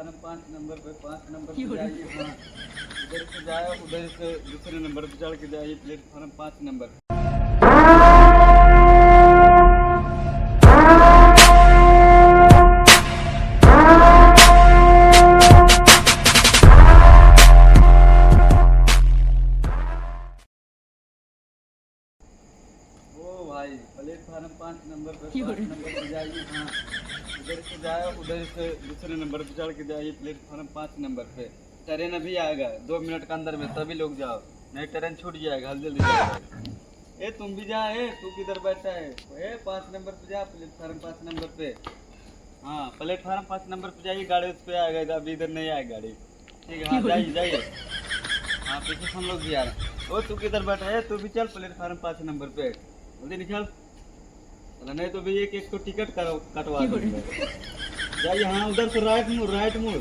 Platform 5 number पे 5 number पे जाइए। हाँ, उधर से जाए, उधर से दूसरे नंबर पे चढ़ के जाइए प्लेटफार्म 5 नंबर। ओ भाई, प्लेटफार्म 5 नंबर पे 5 नंबर पे जाइए। हाँ, उधर से जाए, उधर से दूसरे नंबर पे चढ़ के जाइए प्लेटफार्म 5 नंबर पे। ट्रेन अभी आएगा 2 मिनट के अंदर में, तभी लोग जाओ, नहीं ट्रेन छूट जाएगा, जल्दी जल्दी जाओ। ए तुम भी जा, है तू किधर बैठा है? ए 5 नंबर पे जा, प्लेटफार्म 5 नंबर पे। हाँ, प्लेटफार्म 5 नंबर पे जाइए, गाड़ी उस पे आएगा, इधर अभी इधर नहीं आएगा गाड़ी। ठीक है, हाँ जाइए जाइए। हाँ, पीछे से हम लोग भी आ रहे हैं। ओ तू किधर बैठा है? तू भी चल प्लेटफार्म 5 नंबर पे, जल्दी निकल। चला, नहीं तो भी एक एक को टिकट कटवा दूंगा। जाइए। हाँ, उधर से राइट मुड़, राइट मुड़।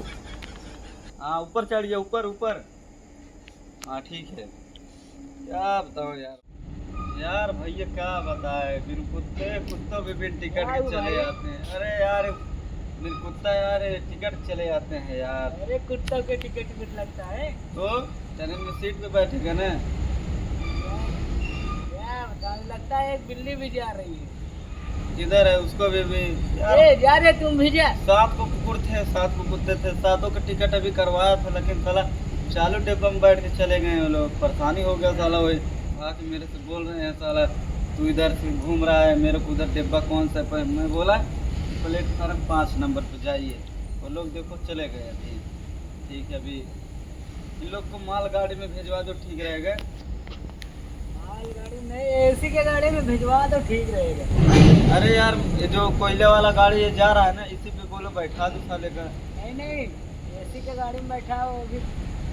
हाँ, ऊपर चढ़िए, ऊपर ऊपर। हाँ ठीक है। क्या बताओ यार, यार भैया क्या बताए, बिन कुत्ते कुत्तों पे बिन टिकट के चले जाते हैं। अरे यार, बिन कुत्ता यार टिकट चले जाते हैं यार। अरे कुत्ता के टिकट मिल लगता है तो ट्रेन में सीट पे बैठेगा ना। क्या बताने लगता है, एक बिल्ली भी जा रही है। किधर है उसको भी यार। ए जा रहे तुम भी जा। 7 को कुकुर थे, 7 को कुत्ते थे, 7 का टिकट अभी करवाया था, लेकिन साला चालू डिब्बा में बैठ के चले गए वो लोग। परेशानी हो गया साला, वही आके मेरे से बोल रहे हैं साला तू इधर से घूम रहा है, मेरे को उधर डिब्बा कौन सा है? मैं बोला प्लेटफार्म 5 नंबर पे जाइए, वो लोग देखो चले गए अभी। ठीक है, अभी इन लोग को मालगाड़ी में भेजवा दो, ठीक रहेगा। मालगाड़ी नहीं, एसी के गाड़ी में भिजवा तो ठीक रहेगा। अरे यार, ये जो कोयले वाला गाड़ी ये जा रहा है ना, इसी पे बोलो बैठा दो साले का। नहीं नहीं, एसी के गाड़ी में बैठा वो भी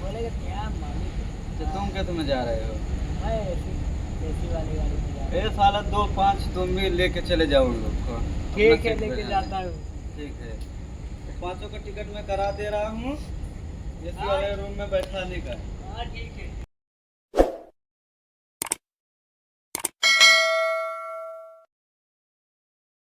बोलेगा क्या मालिक। तो तुम क्या तुम्हें जा रहे हो? मैं एसी वाली गाड़ी में जा रहा ए साला 2-5 तुम भी लेके चले जाओ उन लोग को। हूँ। ठीक है, लेके जाता हूँ। ठीक है, तो 5 का टिकट मैं करा दे रहा हूँ, एसी वाले रूम में बैठाने का। हाँ ठीक है।